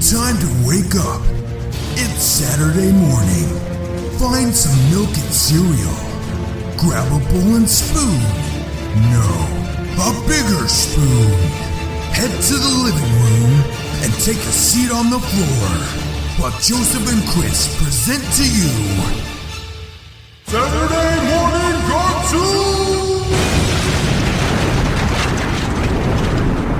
time to wake up. It's Saturday morning. Find some milk and cereal. Grab a bowl and spoon. No, a bigger spoon. Head to the living room and take a seat on the floor while Joseph and Chris present to you Saturday Morning Cartoon!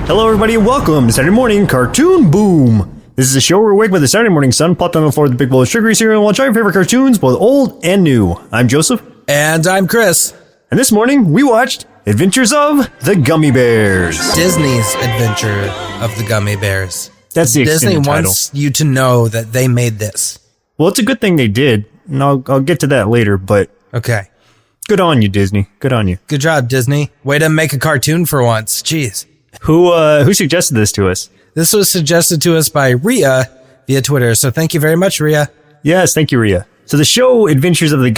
Hello everybody and welcome to Saturday Morning Cartoon Boom! This is a show where we wake up with the Saturday morning sun, plop down the floor with a big bowl of sugary cereal, and watch our favorite cartoons, both old and new. I'm Joseph. And I'm Chris. And this morning, we watched Adventures of the Gummi Bears. Disney's Adventure of the Gummi Bears. That's the Disney extended title. wants you to know that they made this. Well, it's a good thing they did, and I'll get to that later, but... Okay. Good on you, Disney. Good on you. Good job, Disney. Way to make a cartoon for once. Jeez. Who suggested this to us? This was suggested to us by Rhea via Twitter, so thank you very much, Rhea. Yes, thank you, Rhea. So the show Disney's Adventures of the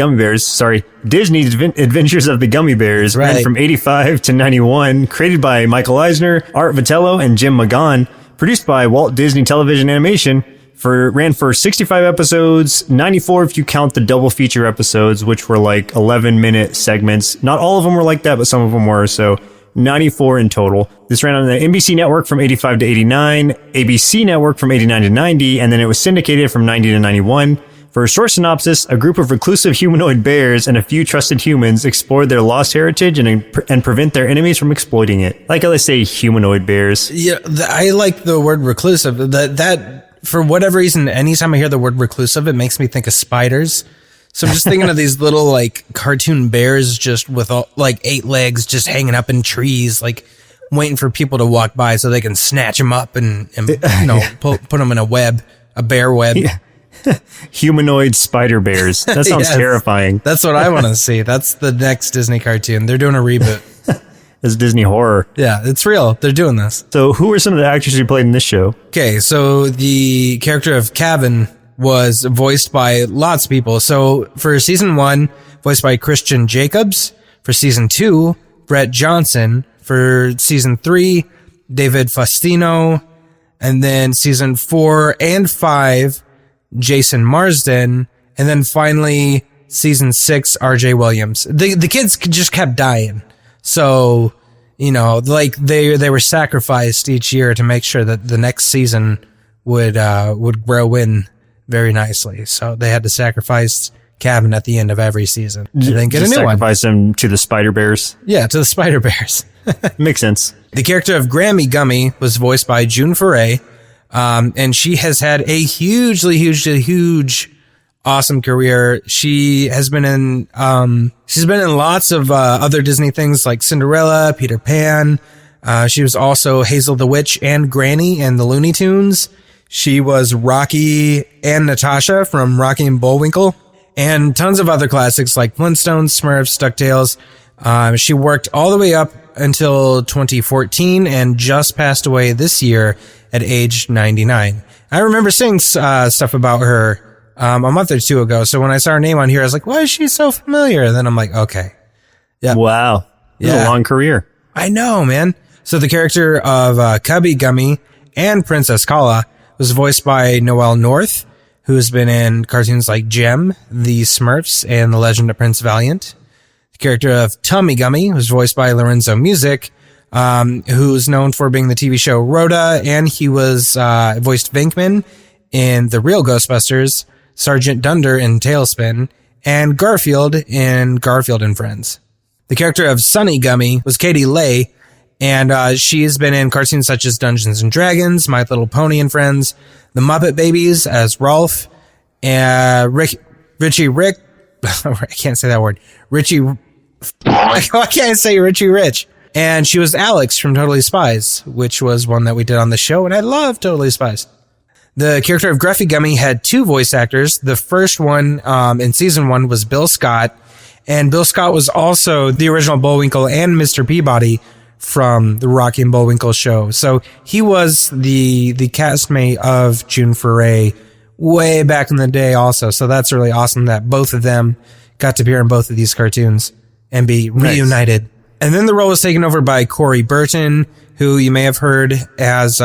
Gummi Bears ran from 85 to 91, created by Michael Eisner, Art Vitello, and Jim Magan, produced by Walt Disney Television Animation, ran for 65 episodes, 94 if you count the double feature episodes, which were like 11-minute segments. Not all of them were like that, but some of them were, so 94 in total. This ran on the NBC network from 85 to 89, ABC network from 89 to 90, and then it was syndicated from 90 to 91. For a short synopsis, a group of reclusive humanoid bears and a few trusted humans explore their lost heritage and prevent their enemies from exploiting it. Like how they say humanoid bears. Yeah, I like the word reclusive. That for whatever reason, anytime I hear the word reclusive, it makes me think of spiders. So I'm just thinking of these little like cartoon bears just with like 8 legs just hanging up in trees, like waiting for people to walk by so they can snatch them up and put them in a web, a bear web. Yeah. Humanoid spider bears. That sounds terrifying. That's what I want to see. That's the next Disney cartoon. They're doing a reboot. It's Disney horror. Yeah, it's real. They're doing this. So who are some of the actors who played in this show? Okay, so the character of Kevin was voiced by lots of people. So for season 1, voiced by Christian Jacobs. For season 2, Brett Johnson. For season 3, David Faustino. And then season 4 and 5, Jason Marsden. And then finally, season 6, RJ Williams. The kids just kept dying. So, like they were sacrificed each year to make sure that the next season would grow in very nicely. So they had to sacrifice Kevin at the end of every season. And then get a new one. Sacrifice him to the Spider Bears. Yeah, to the Spider Bears. Makes sense. The character of Grammy Gummi was voiced by June Foray. And she has had a huge, awesome career. She has been in, lots of, other Disney things like Cinderella, Peter Pan. She was also Hazel the Witch and Granny in the Looney Tunes. She was Rocky and Natasha from Rocky and Bullwinkle, and tons of other classics like Flintstones, Smurfs, DuckTales. She worked all the way up until 2014 and just passed away this year at age 99. I remember seeing stuff about her a month or two ago, so when I saw her name on here, I was like, why is she so familiar? And then I'm like, okay. Yeah. Wow. This is a long career. I know, man. So the character of Cubby Gummi and Princess Kala was voiced by Noelle North, who has been in cartoons like Jem, The Smurfs, and The Legend of Prince Valiant. The character of Tummy Gummi was voiced by Lorenzo Music, who's known for being the TV show Rhoda, and he was voiced Venkman in The Real Ghostbusters, Sergeant Dunder in Tailspin, and Garfield in Garfield and Friends. The character of Sunny Gummi was Katie Leigh, and she has been in cartoons such as Dungeons and Dragons, My Little Pony and Friends, The Muppet Babies as Rolf, and Richie Rick. I can't say that word. I can't say Richie Rich. And she was Alex from Totally Spies, which was one that we did on the show, and I love Totally Spies. The character of Gruffy Gummi had 2 voice actors. The first one in season 1 was Bill Scott, and Bill Scott was also the original Bullwinkle and Mr. Peabody from the Rocky and Bullwinkle show. So he was the castmate of June Foray way back in the day also. So that's really awesome that both of them got to appear in both of these cartoons and be reunited. And then the role was taken over by Corey Burton, who you may have heard as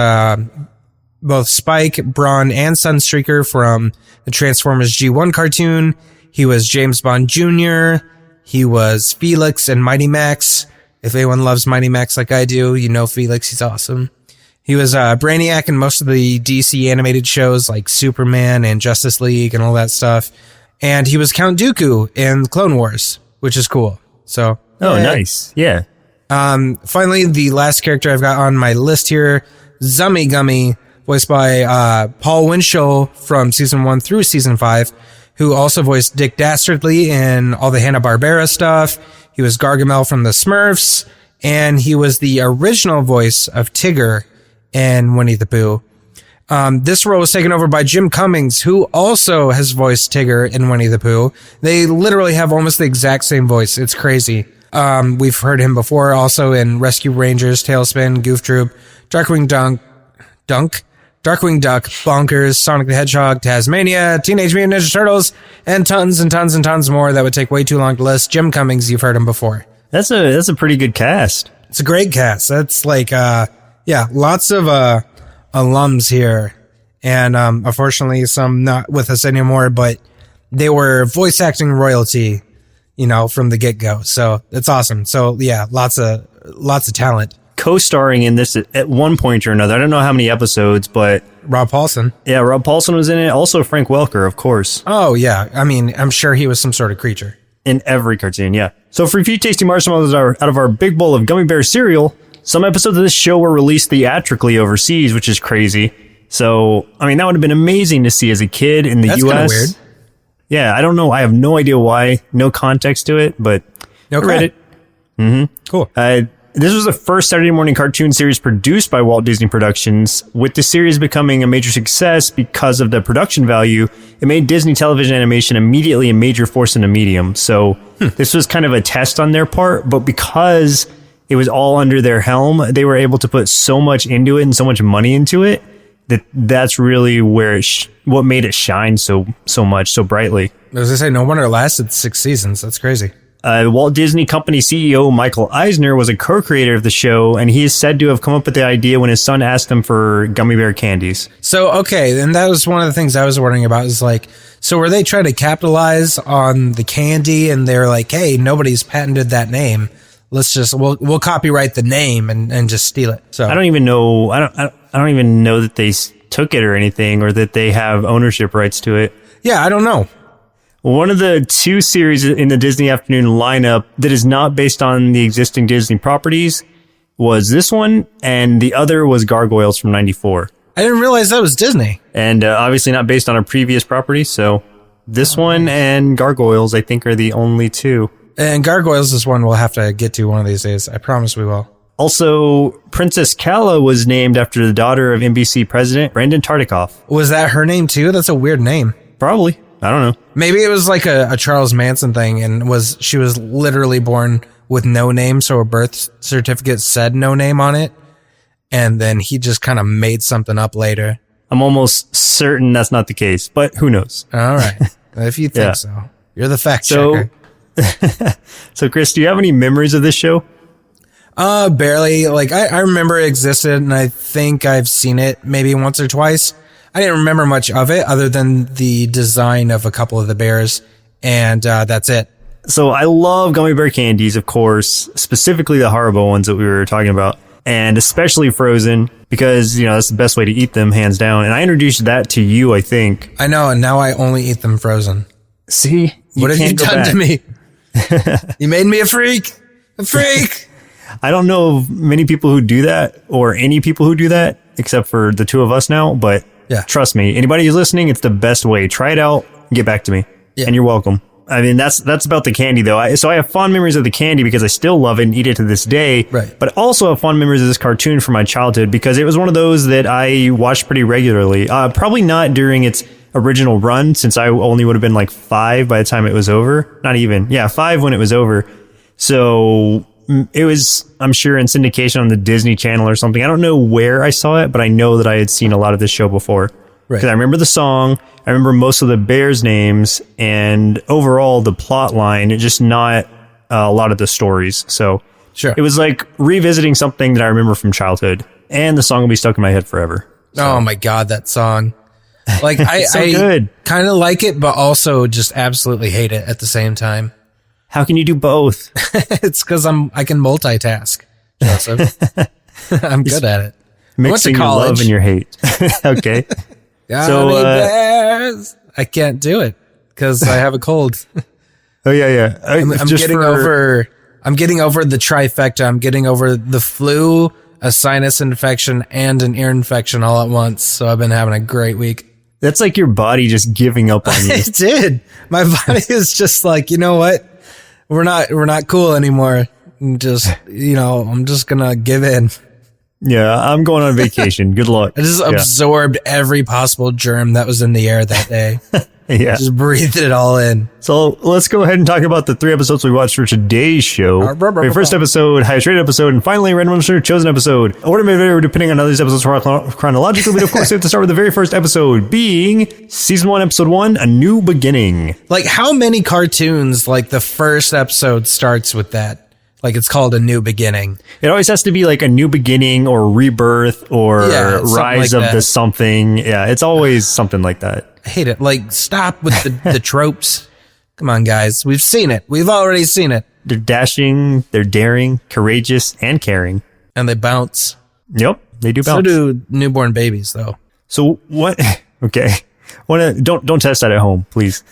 both Spike, Brawn, and Sunstreaker from the Transformers G1 cartoon. He was James Bond Jr. He was Felix and Mighty Max. If anyone loves Mighty Max like I do, you know Felix. He's awesome. He was Brainiac in most of the DC animated shows like Superman and Justice League and all that stuff. And he was Count Dooku in Clone Wars, which is cool. So, nice. Yeah. Finally, the last character I've got on my list here, Zummy Gummy, voiced by Paul Winchell from season 1 through season 5, who also voiced Dick Dastardly in all the Hanna-Barbera stuff. He was Gargamel from the Smurfs, and he was the original voice of Tigger in Winnie the Pooh. This role was taken over by Jim Cummings, who also has voiced Tigger in Winnie the Pooh. They literally have almost the exact same voice. It's crazy. We've heard him before also in Rescue Rangers, Tailspin, Goof Troop, Darkwing Duck, Bonkers, Sonic the Hedgehog, Tasmania, Teenage Mutant Ninja Turtles, and tons and tons and tons more that would take way too long to list. Jim Cummings, you've heard him before. That's a pretty good cast. It's a great cast. That's like, lots of alums here. And unfortunately, some not with us anymore, but they were voice acting royalty, from the get-go. So it's awesome. So yeah, lots of talent. Co-starring in this at one point or another. I don't know how many episodes, but Rob Paulson. Yeah, Rob Paulson was in it. Also Frank Welker, of course. Oh yeah. I mean, I'm sure he was some sort of creature. In every cartoon, yeah. So for a few tasty marshmallows out of our big bowl of gummy bear cereal, some episodes of this show were released theatrically overseas, which is crazy. So, I mean, that would have been amazing to see as a kid in the US. That's kind of weird. Yeah, I don't know. I have no idea why. No context to it, but I read it. Mm-hmm. Cool. This was the first Saturday morning cartoon series produced by Walt Disney Productions. With the series becoming a major success because of the production value, it made Disney television animation immediately a major force in the medium. So this was kind of a test on their part, but because it was all under their helm, they were able to put so much into it and so much money into it that's really where what made it shine so much, so brightly. I was going to say, no wonder it lasted 6 seasons. That's crazy. Walt Disney Company CEO Michael Eisner was a co-creator of the show, and he is said to have come up with the idea when his son asked him for gummy bear candies. So, okay, and that was one of the things I was wondering about is like, so were they trying to capitalize on the candy and they're like, hey, nobody's patented that name. Let's just, we'll copyright the name and just steal it. So I don't even know. I don't even know that they took it or anything or that they have ownership rights to it. Yeah, I don't know. One of the 2 series in the Disney Afternoon lineup that is not based on the existing Disney properties was this one, and the other was Gargoyles from 94. I didn't realize that was Disney. And obviously not based on a previous property, so this one and Gargoyles, I think, are the only 2. And Gargoyles is one we'll have to get to one of these days. I promise we will. Also, Princess Kala was named after the daughter of NBC president Brandon Tartikoff. Was that her name too? That's a weird name. Probably. I don't know. Maybe it was like a Charles Manson thing and she was literally born with no name, so her birth certificate said no name on it, and then he just kind of made something up later. I'm almost certain that's not the case, but who knows? All right. If you think so. You're the fact checker. So Chris, do you have any memories of this show? Barely. Like I remember it existed and I think I've seen it maybe once or twice. I didn't remember much of it other than the design of a couple of the bears, and that's it. So I love gummy bear candies, of course, specifically the Haribo ones that we were talking about, and especially frozen because, that's the best way to eat them, hands down. And I introduced that to you, I think. I know, and now I only eat them frozen. See? What have you done to me? You made me a freak. A freak. I don't know of many people who do that or any people who do that except for the 2 of us now, but yeah, trust me, anybody who's listening, it's the best way. Try it out, get back to me, and you're welcome. I mean, that's about the candy, though. So I have fond memories of the candy because I still love it and eat it to this day. Right. But I also have fond memories of this cartoon from my childhood because it was one of those that I watched pretty regularly. Probably not during its original run, since I only would have been like 5 by the time it was over. Not even. Yeah, 5 when it was over. So it was, I'm sure, in syndication on the Disney Channel or something. I don't know where I saw it, but I know that I had seen a lot of this show before. Right. Because I remember the song, I remember most of the bears' names, and overall the plot line, just not a lot of the stories. So sure, it was like revisiting something that I remember from childhood, and the song will be stuck in my head forever. So. Oh my God, that song. Like I good. Kind of like it, but also just absolutely hate it at the same time. How can you do both? It's because I can multitask, Joseph. I'm good at it. Mixing your love and your hate. Okay. So bears. I can't do it because I have a cold. Oh yeah. I'm getting over the trifecta. I'm getting over the flu, a sinus infection, and an ear infection all at once. So I've been having a great week. That's like your body just giving up on you. It did. My body is just like, you know what? We're not cool anymore. I'm just gonna give in. Yeah, I'm going on vacation. Good luck. I just absorbed every possible germ that was in the air that day. Yeah. Just breathed it all in. So let's go ahead and talk about the 3 episodes we watched for today's show. First episode, highest rated episode, and finally, random chosen episode. Order may vary depending on how these episodes are chronologically, but of course, we have to start with the very first episode, being Season 1, Episode 1, A New Beginning. Like, how many cartoons, like, the first episode starts with that? Like, it's called A New Beginning. It always has to be like a new beginning or rebirth or rise of the something. Yeah, it's always something like that. I hate it. Like, stop with the tropes. Come on, guys. We've seen it. We've already seen it. They're dashing, they're daring, courageous, and caring. And they bounce. Yep, they do bounce. So do newborn babies, though. So what? Okay. Don't test that at home, please.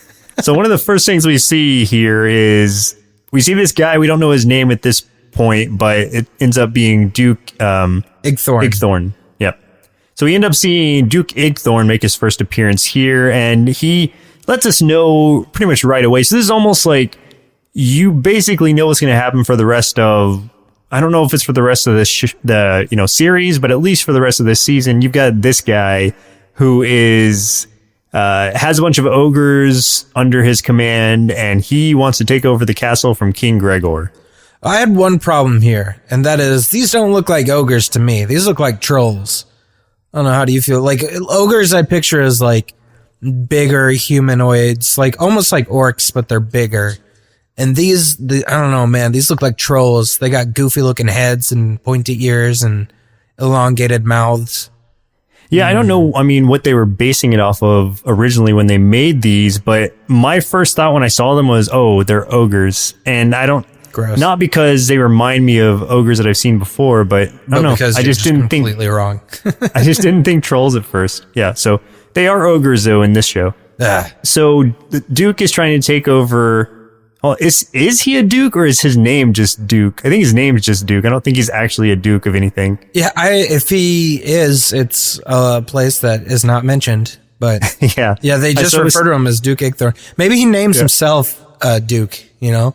So one of the first things we see here is we see this guy. We don't know his name at this point, but it ends up being Duke Igthorn. Yep. So we end up seeing Duke Igthorn make his first appearance here, and he lets us know pretty much right away. So this is almost like you basically know what's going to happen for the rest of. I don't know if it's for the rest of the series, but at least for the rest of this season, you've got this guy who is. Has a bunch of ogres under his command, and he wants to take over the castle from King Gregor. I had one problem here, and that is these don't look like ogres to me. These look like trolls. I don't know. How do you feel? Like ogres I picture as like bigger humanoids, like almost like orcs, but they're bigger. And I don't know, man. These look like trolls. They got goofy looking heads and pointy ears and elongated mouths. Yeah, I don't know, what they were basing it off of originally when they made these, but my first thought when I saw them was, oh, they're ogres. And I don't... Gross. Not because they remind me of ogres that I've seen before, but I don't know. Because I just didn't think... completely wrong. I just didn't think trolls at first. Yeah, so they are ogres, though, in this show. So the Duke is trying to take over... Well, is he a Duke or is his name just Duke? I think his name is just Duke. I don't think he's actually a Duke of anything. Yeah, if he is, it's a place that is not mentioned. But yeah, they just refer to him as Duke Igthorn. Maybe he names himself Duke. Yeah,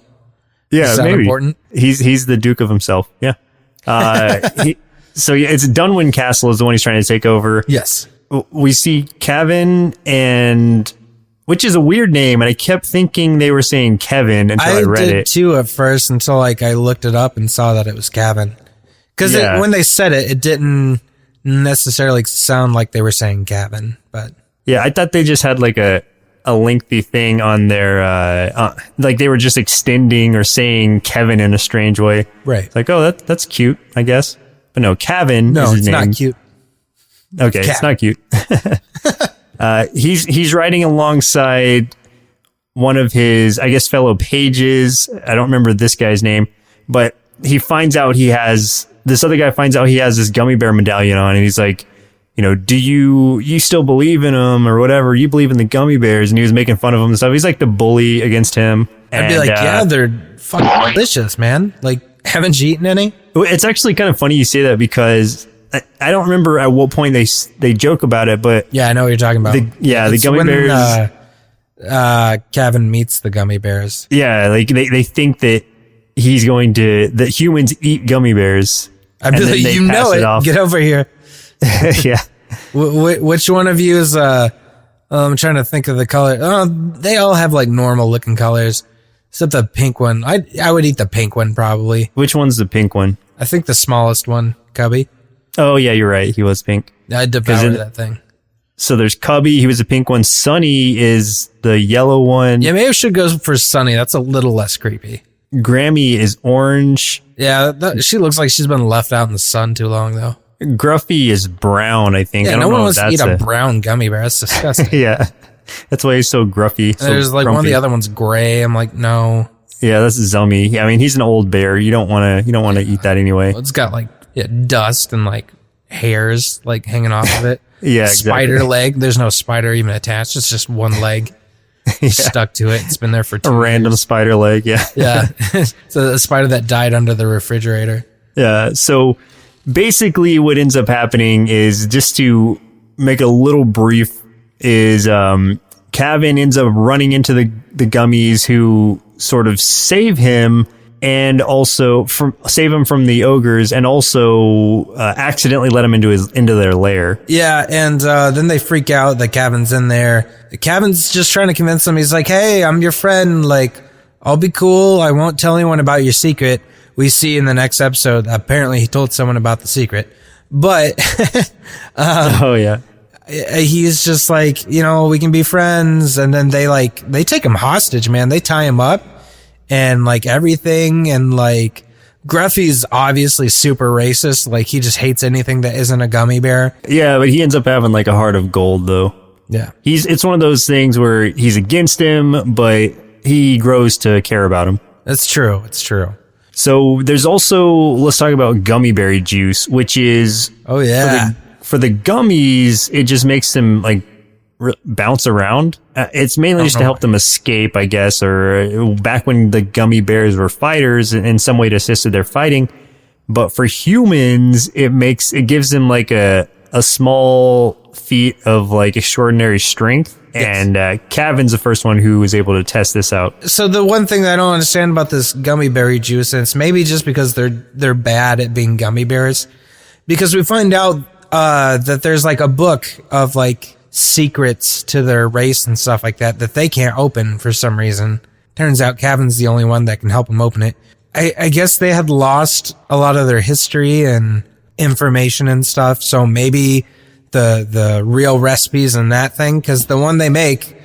maybe important. He's the Duke of himself. Yeah. It's Dunwyn Castle is the one he's trying to take over. Yes. We see Kevin and. Which is a weird name, and I kept thinking they were saying Kevin until I read it. I did too at first until I looked it up and saw that it was Kevin. Because when they said it, it didn't necessarily sound like they were saying Kevin. But yeah, I thought they just had like a lengthy thing on their like they were just extending or saying Kevin in a strange way. Right. It's like, oh, that's cute, I guess. But no, Kevin. No, is his it's name. Not cute. Okay, it's not cute. He's riding alongside one of his, I guess, fellow pages. I don't remember this guy's name, but this other guy finds out he has this gummy bear medallion on, and he's like, do you still believe in him or whatever? You believe in the gummy bears? And he was making fun of him and stuff. He's like the bully against him. I'd be like, yeah, they're fucking delicious, man. Like, haven't you eaten any? It's actually kind of funny you say that because I don't remember at what point they joke about it, but yeah, I know what you're talking about. The gummy bears. Kevin meets the gummy bears. Yeah, like they think that that humans eat gummy bears. I'd be like, you know it. Get over here. Yeah. Which one of you is? I'm trying to think of the color. They all have like normal looking colors, except the pink one. I would eat the pink one probably. Which one's the pink one? I think the smallest one, Cubby. Oh, yeah, you're right. He was pink. I'd devour that thing. So there's Cubby. He was a pink one. Sunny is the yellow one. Yeah, maybe I should go for Sunny. That's a little less creepy. Grammy is orange. Yeah, she looks like she's been left out in the sun too long, though. Gruffy is brown, I think. Yeah, I don't no know one if wants to that's eat a brown gummy bear. That's disgusting. Yeah. That's why he's so gruffy. So There's like grumpy. one of the other ones gray. I'm like, no. Yeah, that's Zummy. Yeah, I mean, he's an old bear. You don't want to eat that anyway. It's got like dust and like hairs like hanging off of it. Yeah, Spider exactly. leg. There's no spider even attached. It's just one leg stuck to it. It's been there for 2 A random years. spider leg. Yeah. Yeah. It's a spider that died under the refrigerator. Yeah. So basically what ends up happening is, just to make a little brief, is Kevin ends up running into the gummies, who sort of save him and also save him from the ogres, and also accidentally let him into their lair. Yeah, and then they freak out that Kevin's in there. Kevin's just trying to convince them. He's like, hey, I'm your friend. Like, I'll be cool. I won't tell anyone about your secret. We see in the next episode, apparently he told someone about the secret. But Oh, yeah. he's just like, we can be friends. And then they take him hostage, man. They tie him up and like everything. And like Gruffy's obviously super racist. Like he just hates anything that isn't a gummy bear. Yeah, but he ends up having like a heart of gold, though. Yeah. It's one of those things where he's against him, but he grows to care about him. That's true. It's true. So there's also, let's talk about gummy berry juice, which is, Oh, yeah. for the gummies, it just makes them like bounce around. It's mainly just to help them escape, I guess, or back when the gummy bears were fighters, in some way to assist with their fighting. But for humans, it gives them like a small feat of like extraordinary strength. Yes. And Kevin's the first one who was able to test this out. So the one thing that I don't understand about this gummy berry juice, and it's maybe just because they're bad at being gummy bears, because we find out that there's like a book of like secrets to their race and stuff like that they can't open for some reason. Turns out Kevin's the only one that can help them open it. I guess they had lost a lot of their history and information and stuff, so maybe the real recipes and that thing, because the one they make,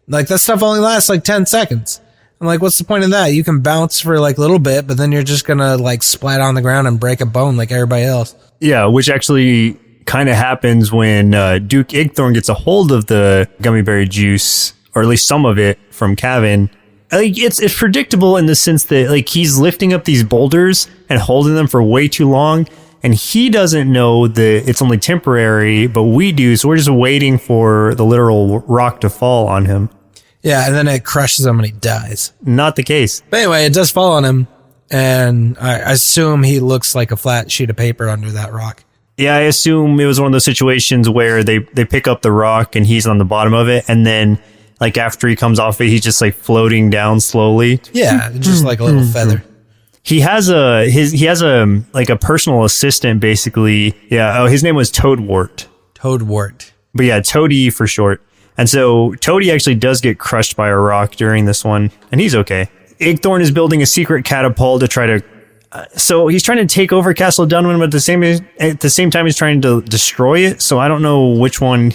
like that stuff only lasts like 10 seconds. I'm like, what's the point of that? You can bounce for like a little bit, but then you're just gonna like splat on the ground and break a bone like everybody else. Yeah, which actually kind of happens when Duke Igthorn gets a hold of the gummy berry juice, or at least some of it, from Kevin. Like it's predictable in the sense that like he's lifting up these boulders and holding them for way too long, and he doesn't know that it's only temporary, but we do. So we're just waiting for the literal rock to fall on him. Yeah, and then it crushes him and he dies. Not the case. But anyway, it does fall on him, and I assume he looks like a flat sheet of paper under that rock. Yeah, I assume it was one of those situations where they pick up the rock and he's on the bottom of it, and then like after he comes off it, he's just like floating down slowly. Yeah, just like a little feather. He has a like a personal assistant, basically. Yeah. Oh, his name was Toadwort. Toadwort. But yeah, Toady for short. And so Toady actually does get crushed by a rock during this one, and he's okay. Igthorn is building a secret catapult to try to. So he's trying to take over Castle Dunwyn, but at the same time he's trying to destroy it. So I don't know which one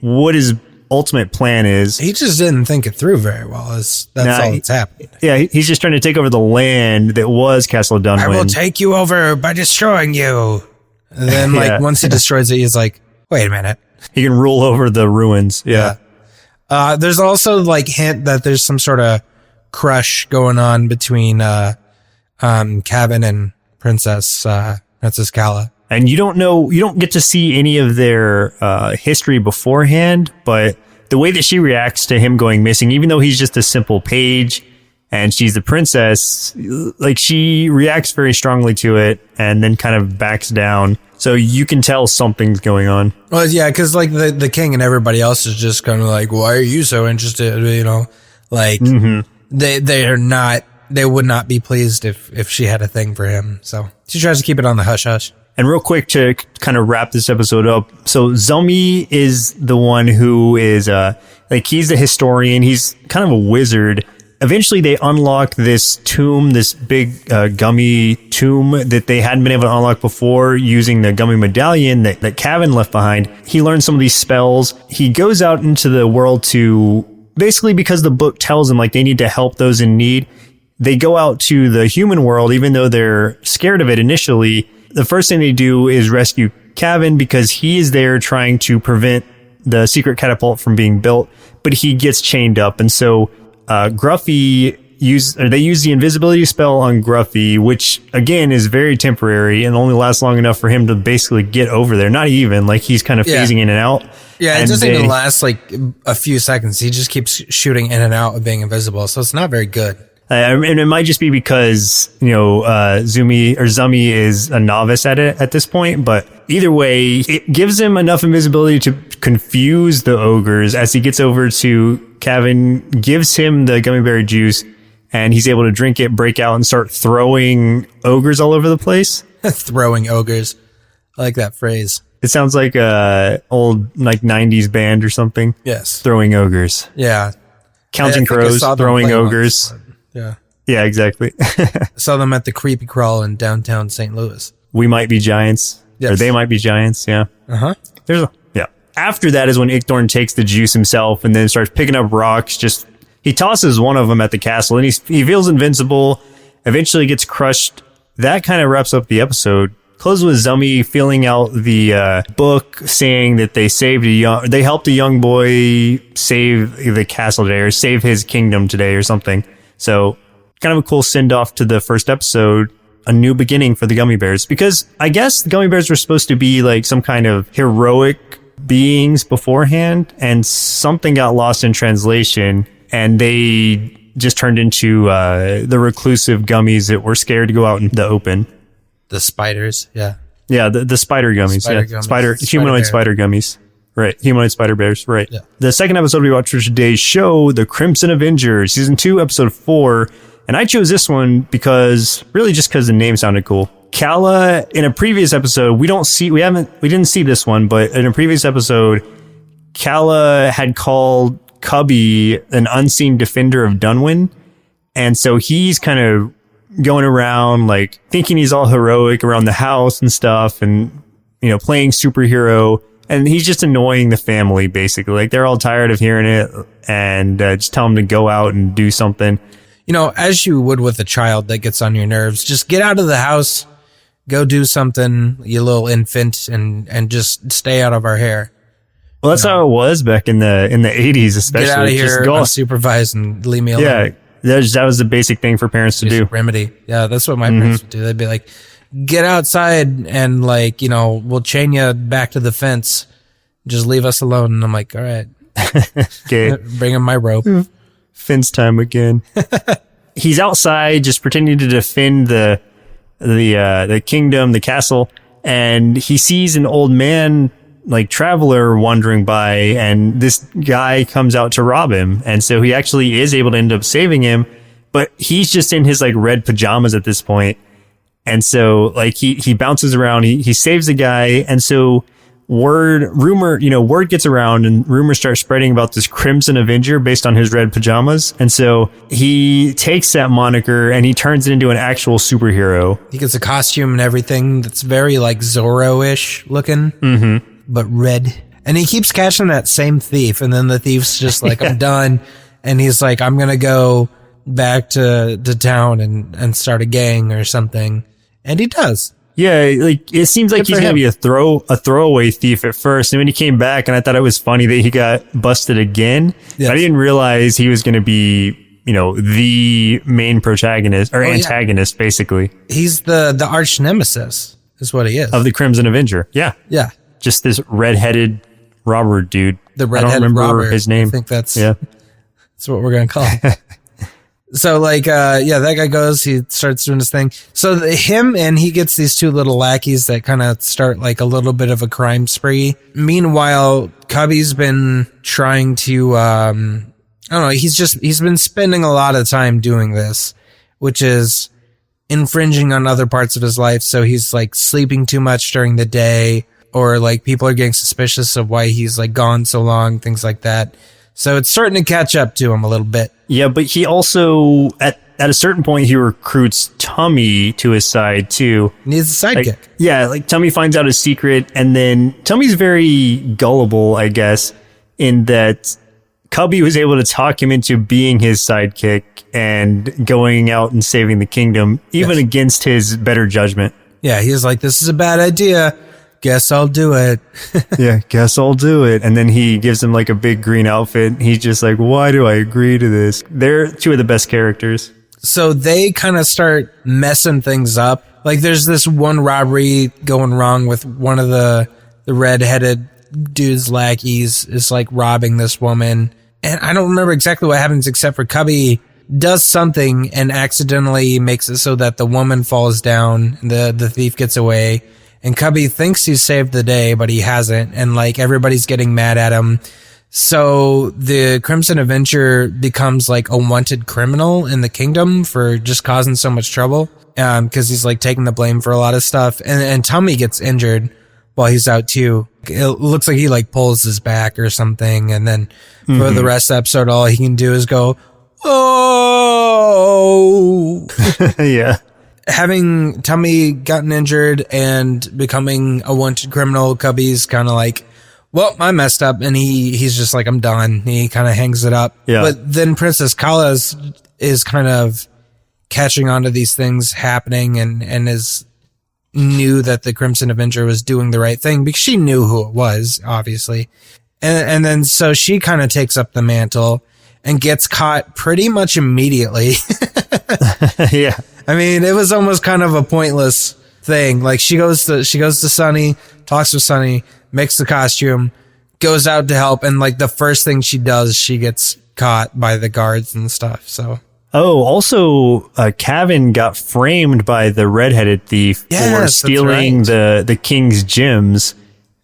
what his ultimate plan is. He just didn't think it through very well. That's all that's happened. Yeah, he's just trying to take over the land that was Castle Dunwyn. I will take you over by destroying you. And then like once he destroys it, he's like, wait a minute. He can rule over the ruins. Yeah. There's also like hint that there's some sort of crush going on between Kevin and Princess Kala. And you don't get to see any of their history beforehand, but the way that she reacts to him going missing, even though he's just a simple page and she's the princess, like she reacts very strongly to it and then kind of backs down. So you can tell something's going on. Well, yeah, because like the king and everybody else is just kind of like, why are you so interested? You know, like they would not be pleased if she had a thing for him. So she tries to keep it on the hush hush. And real quick to kind of wrap this episode up. So Zummy is the one who is like he's the historian. He's kind of a wizard. Eventually they unlock this tomb, this big gummy tomb that they hadn't been able to unlock before using the gummy medallion that Kevin left behind. He learns some of these spells. He goes out into the world to basically, because the book tells him like they need to help those in need. They go out to the human world, even though they're scared of it initially. The first thing they do is rescue cabin because he is there trying to prevent the secret catapult from being built, but he gets chained up. And so Gruffy they use the invisibility spell on Gruffy, which again is very temporary and only lasts long enough for him to basically get over there. Not even, like, he's kind of phasing in and out. Yeah, it doesn't even last like a few seconds. He just keeps shooting in and out of being invisible, so it's not very good. And it might just be because, Zumi is a novice at it at this point, but either way, it gives him enough invisibility to confuse the ogres as he gets over to Kevin, gives him the gummy berry juice, and he's able to drink it, break out, and start throwing ogres all over the place. Throwing ogres. I like that phrase. It sounds like a old, like, 90s band or something. Yes. Throwing ogres. Yeah. Counting Crows, throwing ogres. Yeah. Yeah, exactly. Saw them at the Creepy Crawl in downtown St. Louis. We might be giants. Yes. Or they might be giants, yeah. Uh-huh. Yeah. After that is when Ickthorn takes the juice himself and then starts picking up rocks. He tosses one of them at the castle and he feels invincible, eventually gets crushed. That kind of wraps up the episode. Close with Zumi filling out the book saying that they helped a young boy save the castle today or save his kingdom today or something. So kind of a cool send off to the first episode, a new beginning for the gummy bears, because I guess the gummy bears were supposed to be like some kind of heroic beings beforehand, and something got lost in translation and they just turned into the reclusive gummies that were scared to go out in the open. The spiders, yeah. Yeah, the spider gummies. Humanoid spider gummies. Right, humanoid spider bears, right. Yeah. The second episode we watched for today's show, The Crimson Avenger, Season 2, Episode 4. And I chose this one because the name sounded cool. Kala, in a previous episode, we didn't see this one, but in a previous episode, Kala had called Cubby an unseen defender of Dunwyn. And so he's kind of going around like thinking he's all heroic around the house and stuff and, playing superhero. And he's just annoying the family, basically. Like, they're all tired of hearing it and just tell him to go out and do something. As you would with a child that gets on your nerves, just get out of the house, go do something, you little infant, and just stay out of our hair. Well, that's how it was back in the 80s, especially. Get out of here, unsupervised, and leave me alone. Yeah, that was the basic thing for parents to do. Remedy. Yeah, that's what my parents would do. They'd be like, get outside and we'll chain you back to the fence. Just leave us alone. And I'm like, all right. Okay. Bring him my rope. Fence time again. He's outside just pretending to defend the kingdom, the castle, and he sees an old man, like traveler, wandering by, and this guy comes out to rob him. And so he actually is able to end up saving him, but he's just in his like red pajamas at this point. And so like he bounces around, he saves the guy. And so word gets around and rumors start spreading about this Crimson Avenger based on his red pajamas. And so he takes that moniker and he turns it into an actual superhero. He gets a costume and everything that's very like Zorro-ish looking, but red. And he keeps catching that same thief. And then the thief's just like, I'm done. And he's like, I'm going to go back to town and start a gang or something. And he does. Yeah, like it seems like he's gonna be a throwaway thief at first, and when he came back, and I thought it was funny that he got busted again. Yes. I didn't realize he was gonna be, the main protagonist or antagonist, basically. He's the arch nemesis, is what he is of the Crimson Avenger. Yeah, yeah. Just this redheaded robber dude. The redheaded I don't remember robber. His name. I think that's what we're gonna call him. So that guy goes, he starts doing his thing. So he gets these two little lackeys that kind of start like a little bit of a crime spree. Meanwhile, Cubby's been trying to, I don't know, he's been spending a lot of time doing this, which is infringing on other parts of his life. So he's like sleeping too much during the day, or like people are getting suspicious of why he's like gone so long, things like that. So it's starting to catch up to him a little bit. Yeah, but he also, at a certain point, he recruits Tummy to his side, too. He's a sidekick. Like Tummy finds out his secret, and then Tummy's very gullible, I guess, in that Cubby was able to talk him into being his sidekick and going out and saving the kingdom, even against his better judgment. Yeah, he's like, this is a bad idea. guess I'll do it. Yeah, guess I'll do it. And then he gives him like a big green outfit. He's just like, why do I agree to this? They're two of the best characters. So they kind of start messing things up. Like there's this one robbery going wrong with one of the red-headed dude's lackeys is like robbing this woman. And I don't remember exactly what happens except for Cubby does something and accidentally makes it so that the woman falls down, the thief gets away, and Cubby thinks he's saved the day, but he hasn't, and like everybody's getting mad at him. So the Crimson Avenger becomes like a wanted criminal in the kingdom for just causing so much trouble, because he's like taking the blame for a lot of stuff. And Tommy gets injured while he's out too. It looks like he like pulls his back or something, and then for the rest of the episode, all he can do is go, oh. Yeah. Having Tommy gotten injured and becoming a wanted criminal, Cubby's kind of like, well, I messed up, and he's just like, I'm done. He kind of hangs it up. Yeah. But then Princess Kala is kind of catching on to these things happening and knew that the Crimson Avenger was doing the right thing because she knew who it was, obviously. And then so she kind of takes up the mantle and gets caught pretty much immediately. Yeah. I mean, it was almost kind of a pointless thing. Like she goes to Sunny, talks with Sunny, makes the costume, goes out to help, and like the first thing she does, she gets caught by the guards and stuff. So. Oh, also, Cavan got framed by the redheaded thief for stealing the king's gems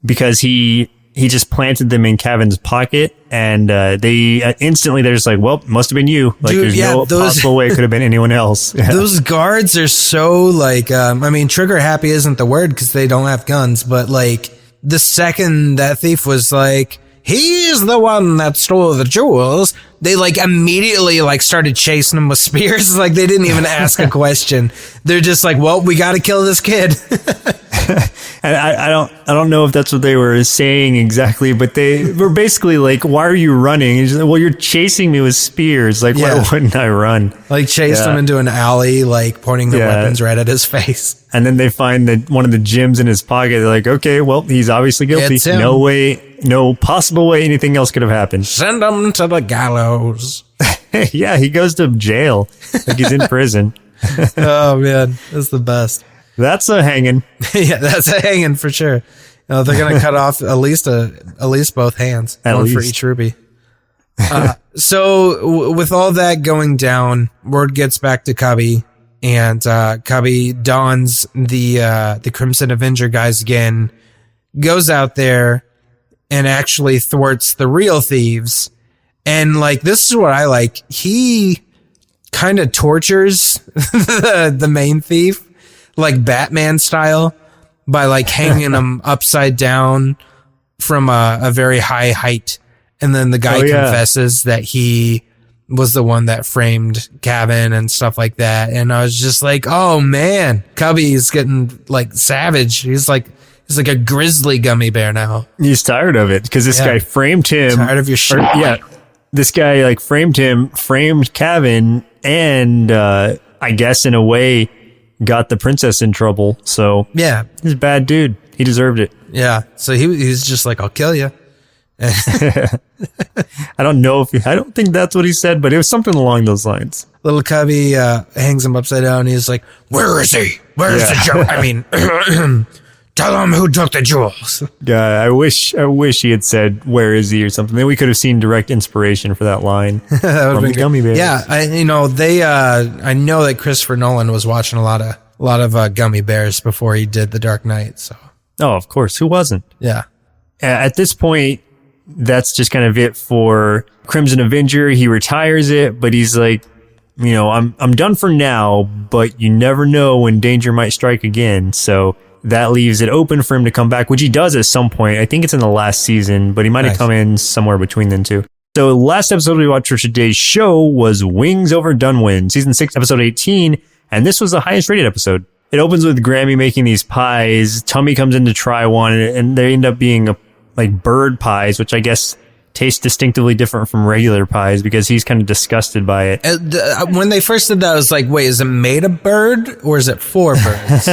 because he just planted them in Cavan's pocket, and they instantly they're just like, well, must have been you. Like, dude, there's no possible way it could have been anyone else. Yeah. Those guards are so like, I mean, trigger happy isn't the word because they don't have guns, but like the second that thief was like, he's the one that stole the jewels, they like immediately like started chasing him with spears. Like they didn't even ask a question. They're just like, well, we got to kill this kid. And I don't know if that's what they were saying exactly, but they were basically like, why are you running? He's like, well, you're chasing me with spears. Like, why wouldn't I run? Like chased him into an alley, like pointing the weapons right at his face. And then they find one of the gems in his pocket. They're like, okay, well, he's obviously guilty. No way, no possible way anything else could have happened. Send him to the gallows. Yeah, he goes to jail. Like he's in prison. Oh man, that's the best. That's a hanging. Yeah, that's a hanging for sure. They're gonna cut off at least both hands, one for each ruby. So with all that going down, word gets back to Cubby, and Cubby dons the Crimson Avenger guys again, goes out there, and actually thwarts the real thieves. And like, this is what I like. He kind of tortures the main thief, like Batman style, by like hanging him upside down from a very high height. And then the guy confesses that he was the one that framed Cavan and stuff like that. And I was just like, oh man, Cubby's getting like savage. He's like a grizzly gummy bear now. He's tired of it because this guy framed him. Tired of your shit. This guy like framed Cavan, and I guess in a way got the princess in trouble. So yeah, he's a bad dude. He deserved it. Yeah. So he's just like, I'll kill you. I don't think that's what he said, but it was something along those lines. Little Cubby hangs him upside down, and he's like, where is he? Where's the jewel? I mean, tell him who took the jewels. Yeah, I wish he had said, where is he or something. Then we could have seen direct inspiration for that line that from the Gummy Bears. Yeah, I know that Christopher Nolan was watching a lot of Gummy Bears before he did The Dark Knight. So. Oh, of course. Who wasn't? Yeah. At this point, that's just kind of it for Crimson Avenger. He retires it, but he's like, I'm done for now, but you never know when danger might strike again. So that leaves it open for him to come back, which he does at some point. I think it's in the last season, but he might have come in somewhere between them two. So the last episode we watched for today's show was Wings Over Dunwyn, season 6, episode 18. And this was the highest rated episode. It opens with Grammy making these pies. Tummy comes in to try one, and they end up being like bird pies, which I guess taste distinctively different from regular pies because he's kind of disgusted by it. When they first did that, I was like, wait, is it made of bird or is it for birds?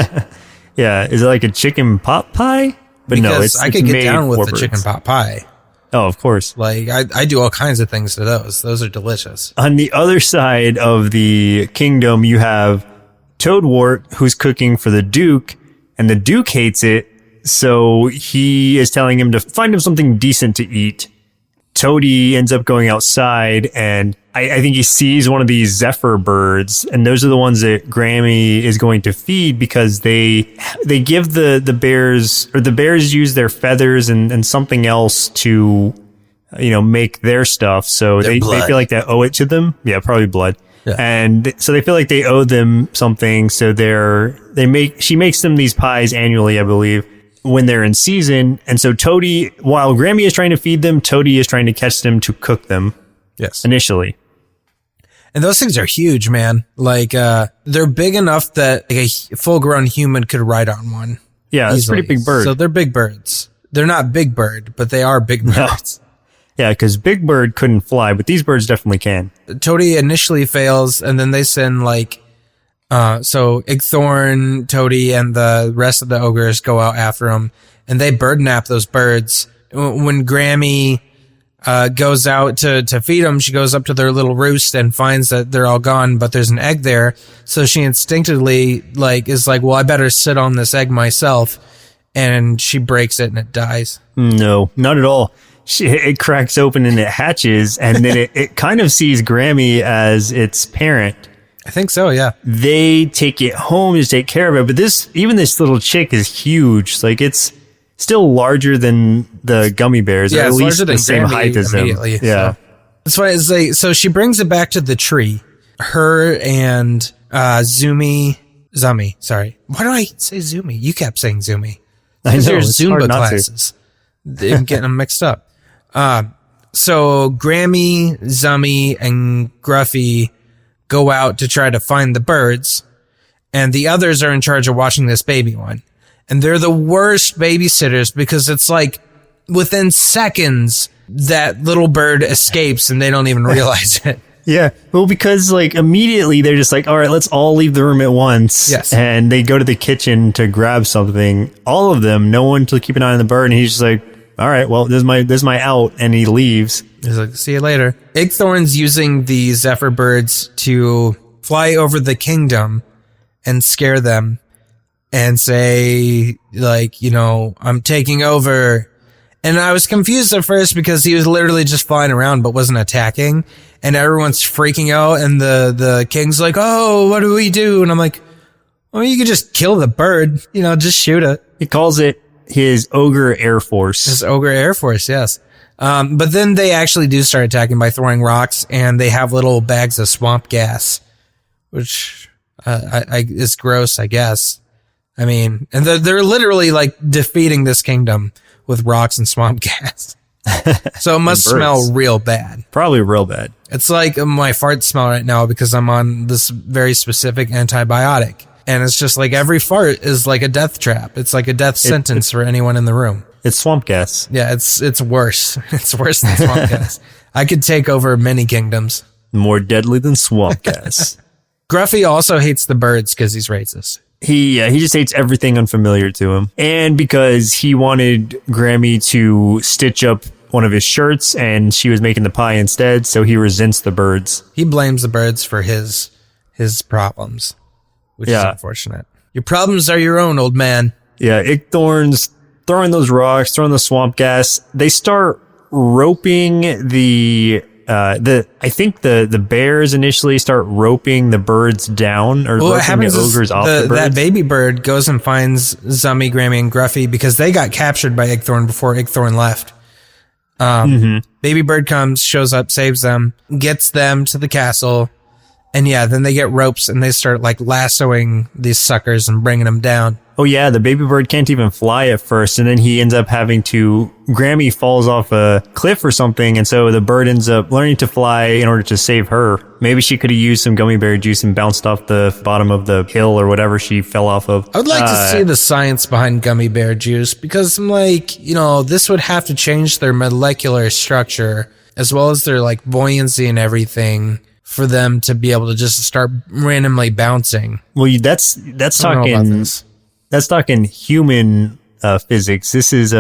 Yeah. Is it like a chicken pot pie? But because no, I it's could get made down with for the birds. chicken pot pie. Oh, of course. Like I do all kinds of things to those. Those are delicious. On the other side of the kingdom, you have Toadwort, who's cooking for the Duke, and the Duke hates it, so he is telling him to find him something decent to eat. Toady ends up going outside, and I think he sees one of these Zephyr birds, and those are the ones that Grammy is going to feed because they give the bears, or the bears use their feathers and something else to, make their stuff. So they feel like they owe it to them. Yeah, probably blood. Yeah. And so they feel like they owe them something. So she makes them these pies annually, I believe, when they're in season. And so Toady, while Grammy is trying to feed them, Toady is trying to catch them to cook them. Yes. Initially. And those things are huge, man. Like, they're big enough that a full-grown human could ride on one. Yeah, it's a pretty big bird. So they're big birds. They're not Big Bird, but they are big birds. No. Yeah, because Big Bird couldn't fly, but these birds definitely can. Toady initially fails, and then they send, so Igthorn, Toady, and the rest of the ogres go out after him, and they bird nap those birds. When Grammy goes out to feed them, she goes up to their little roost and finds that they're all gone, but there's an egg there. So she instinctively is like, well, I better sit on this egg myself. And she breaks it and it dies. No, not at all. It cracks open and it hatches, and then it kind of sees Grammy as its parent. I think so, yeah. They take it home to take care of it, but even this little chick is huge. Like, it's still larger than the gummy bears, or at least the same height as them. Yeah. That's why it's like, so she brings it back to the tree. Her and Zumi, sorry. Why do I say Zumi? You kept saying Zumi. I know, your it's Zumba hard not classes. I'm getting them mixed up. So Grammy, Zummy, and Gruffy go out to try to find the birds, and the others are in charge of watching this baby one. And they're the worst babysitters because it's like within seconds that little bird escapes and they don't even realize it. Yeah. Well, because immediately they're just like, all right, let's all leave the room at once. Yes. And they go to the kitchen to grab something. All of them, no one to keep an eye on the bird. And he's just like, all right, well, this is my out. And he leaves. He's like, see you later. Igthorn's using the Zephyr birds to fly over the kingdom and scare them and say, I'm taking over. And I was confused at first because he was literally just flying around but wasn't attacking. And everyone's freaking out. And the king's like, oh, what do we do? And I'm like, well, you could just kill the bird. Just shoot it. He calls it his Ogre Air Force. His Ogre Air Force, yes. But then they actually do start attacking by throwing rocks. And they have little bags of swamp gas, which is gross, I guess. I mean, and they're literally defeating this kingdom with rocks and swamp gas. So it must smell real bad. Probably real bad. It's like my fart smell right now because I'm on this very specific antibiotic. And it's just like every fart is like a death trap. It's like a death sentence for anyone in the room. It's swamp gas. Yeah, it's worse. It's worse than swamp gas. I could take over many kingdoms. More deadly than swamp gas. Gruffy also hates the birds because he's racist. He just hates everything unfamiliar to him. And because he wanted Grammy to stitch up one of his shirts and she was making the pie instead, so he resents the birds. He blames the birds for his problems, which is unfortunate. Your problems are your own, old man. Yeah, Igthorn's throwing those rocks, throwing the swamp gas. They start roping I think the bears initially start roping the birds down, or roping the ogres off the birds. That baby bird goes and finds Zummy, Grammy, and Gruffy because they got captured by Igthorn before Igthorn left. Baby bird comes, shows up, saves them, gets them to the castle, and then they get ropes and they start lassoing these suckers and bringing them down. Oh yeah, the baby bird can't even fly at first, and then he ends up Grammy falls off a cliff or something, and so the bird ends up learning to fly in order to save her. Maybe she could have used some gummy bear juice and bounced off the bottom of the hill or whatever she fell off of. I would like to see the science behind gummy bear juice, because I'm this would have to change their molecular structure as well as their buoyancy and everything for them to be able to just start randomly bouncing. Well, that's talking human physics. This is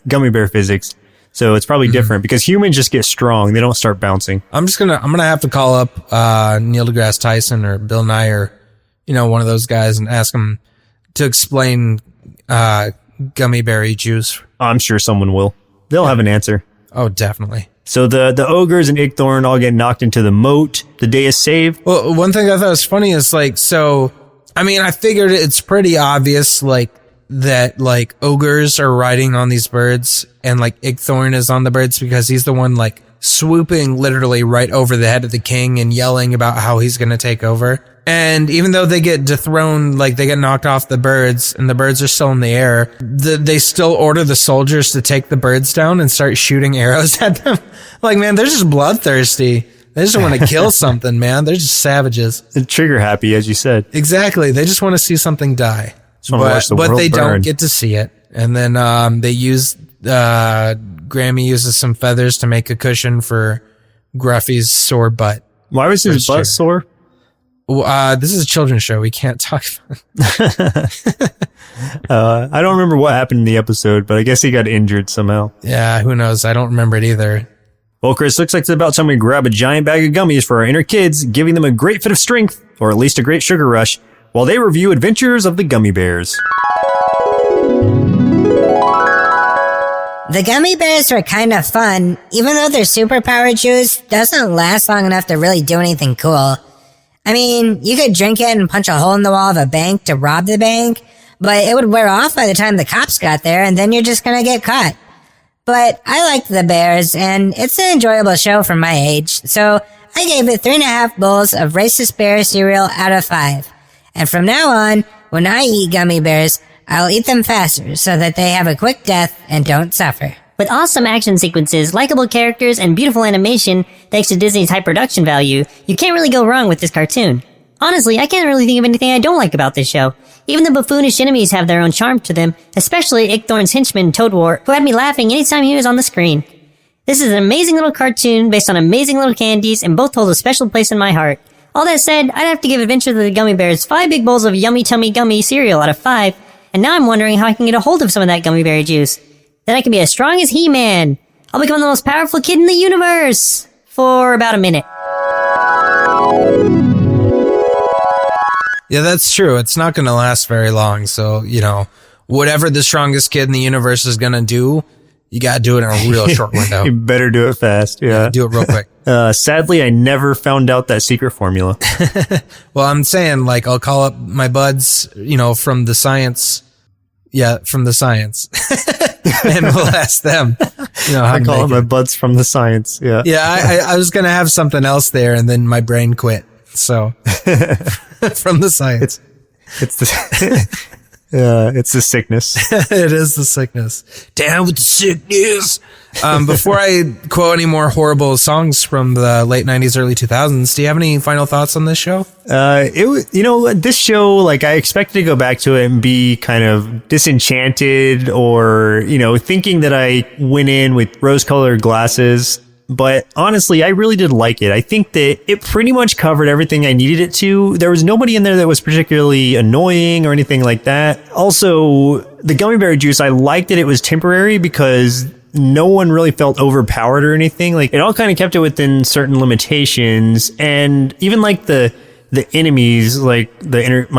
gummy bear physics. So it's probably different because humans just get strong. They don't start bouncing. I'm gonna have to call up Neil deGrasse Tyson or Bill Nye or one of those guys and ask them to explain gummy berry juice. I'm sure someone will. They'll have an answer. Oh, definitely. So the ogres and Igthorn all get knocked into the moat. The day is saved. Well, one thing I thought was funny is I figured it's pretty obvious that ogres are riding on these birds and Igthorn is on the birds because he's the one swooping literally right over the head of the king and yelling about how he's going to take over. And even though they get dethroned, they get knocked off the birds and the birds are still in the air, they still order the soldiers to take the birds down and start shooting arrows at them. Man, they're just bloodthirsty. They just want to kill something, man. They're just savages. And trigger happy, as you said. Exactly. They just want to see something die. But they don't get to see it. And then they use Grammy uses some feathers to make a cushion for Gruffy's sore butt. Why was his butt sore? This is a children's show. We can't talk about it. I don't remember what happened in the episode, but I guess he got injured somehow. Yeah, who knows? I don't remember it either. Well, Chris, looks like it's about time we grab a giant bag of gummies for our inner kids, giving them a great fit of strength, or at least a great sugar rush, while they review Adventures of the Gummy Bears. The gummy bears were kind of fun, even though their superpower juice doesn't last long enough to really do anything cool. I mean, you could drink it and punch a hole in the wall of a bank to rob the bank, but it would wear off by the time the cops got there, and then you're just gonna get caught. But I liked the bears, and it's an enjoyable show for my age, so I gave it 3.5 bowls of racist bear cereal out of 5. And from now on, when I eat gummy bears, I'll eat them faster so that they have a quick death and don't suffer. With awesome action sequences, likable characters, and beautiful animation, thanks to Disney's high production value, you can't really go wrong with this cartoon. Honestly, I can't really think of anything I don't like about this show. Even the buffoonish enemies have their own charm to them, especially Igthorn's henchman, Toadwart, who had me laughing anytime he was on the screen. This is an amazing little cartoon based on amazing little candies, and both hold a special place in my heart. All that said, I'd have to give Adventures of the Gummy Bears 5 big bowls of yummy tummy gummy cereal out of 5, and now I'm wondering how I can get a hold of some of that gummy berry juice. Then I can be as strong as He-Man. I'll become the most powerful kid in the universe for about a minute. Yeah, that's true. It's not going to last very long. So, whatever the strongest kid in the universe is going to do, you got to do it in a real short window. You better do it fast. Yeah. Do it real quick. Sadly, I never found out that secret formula. Well, I'm saying, I'll call up my buds, from the science. Yeah, from the science. And we'll ask them. How I call it my buds from the science. Yeah. Yeah, I was going to have something else there, and then my brain quit. So, from the science. It's the sickness. It is the sickness. Down with the sickness. Before I quote any more horrible songs from the late 90s, early 2000s, do you have any final thoughts on this show? This show, I expected to go back to it and be kind of disenchanted or, thinking that I went in with rose-colored glasses. But honestly, I really did like it. I think that it pretty much covered everything I needed it to. There was nobody in there that was particularly annoying or anything like that. Also, the gummy bear juice, I liked that it was temporary because no one really felt overpowered or anything. It all kind of kept it within certain limitations. And even the enemies, my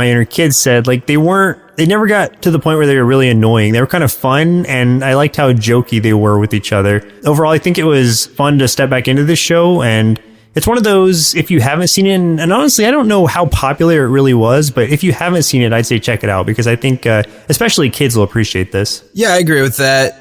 inner kids said, they never got to the point where they were really annoying. They were kind of fun, and I liked how jokey they were with each other. Overall, I think it was fun to step back into this show, and it's one of those, if you haven't seen it, and honestly, I don't know how popular it really was, but if you haven't seen it, I'd say check it out, because I think especially kids will appreciate this. Yeah, I agree with that.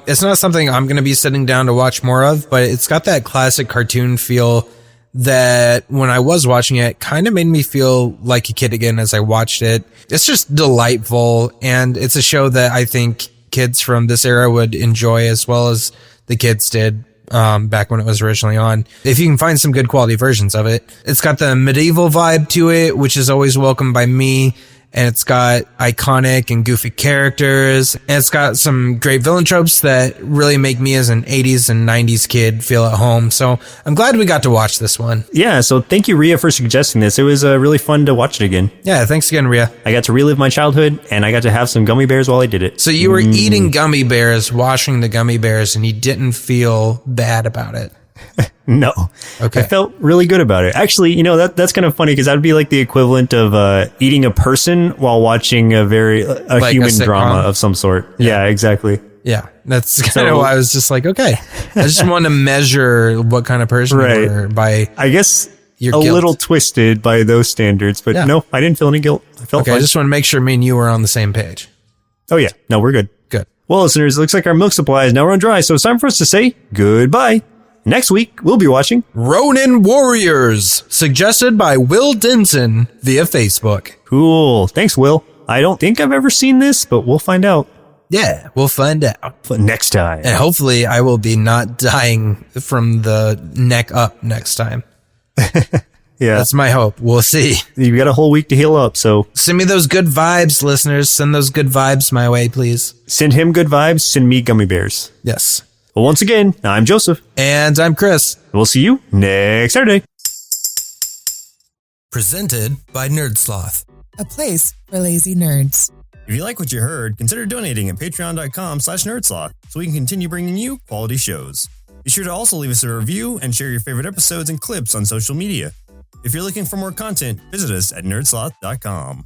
It's not something I'm going to be sitting down to watch more of, but it's got that classic cartoon feel that when I was watching it kind of made me feel like a kid again as I watched it. It's just delightful, and it's a show that I think kids from this era would enjoy as well as the kids did back when it was originally on. If you can find some good quality versions of it. It's got the medieval vibe to it, which is always welcome by me. and it's got iconic and goofy characters, and it's got some great villain tropes that really make me as an 80s and 90s kid feel at home. So I'm glad we got to watch this one. Yeah, so thank you, Rhea, for suggesting this. It was really fun to watch it again. Yeah, thanks again, Rhea. I got to relive my childhood, and I got to have some gummy bears while I did it. So you were eating gummy bears, washing the gummy bears, and you didn't feel bad about it? No. Okay. I felt really good about it. Actually, you know, that's kind of funny because that would be like the equivalent of eating a person while watching a Like human a drama of some sort. Yeah, exactly. Yeah, that's kind of why I was just like, okay. I just want to measure what kind of person you were by, I guess, your a guilt. little twisted by those standards, but no, I didn't feel any guilt. I felt okay, fine. I just want to make sure me and you were on the same page. Oh, yeah. No, we're good. Good. Well, listeners, it looks like our milk supply is now run dry, so it's time for us to say goodbye. Next week, we'll be watching Ronin Warriors, suggested by Will Denson via Facebook. Cool. Thanks, Will. I don't think I've ever seen this, but we'll find out. Yeah, we'll find out. But next time. And hopefully I will be not dying from the neck up next time. Yeah. That's my hope. We'll see. You've got a whole week to heal up, so Send me those good vibes, listeners. Send those good vibes my way, please. send him good vibes, send me gummy bears. Yes. Well, once again, I'm Joseph. And I'm Chris. We'll see you next Saturday. Presented by Nerdsloth. A place for lazy nerds. If you like what you heard, consider donating at patreon.com/nerdsloth so we can continue bringing you quality shows. Be sure to also leave us a review and share your favorite episodes and clips on social media. If you're looking for more content, visit us at nerdsloth.com.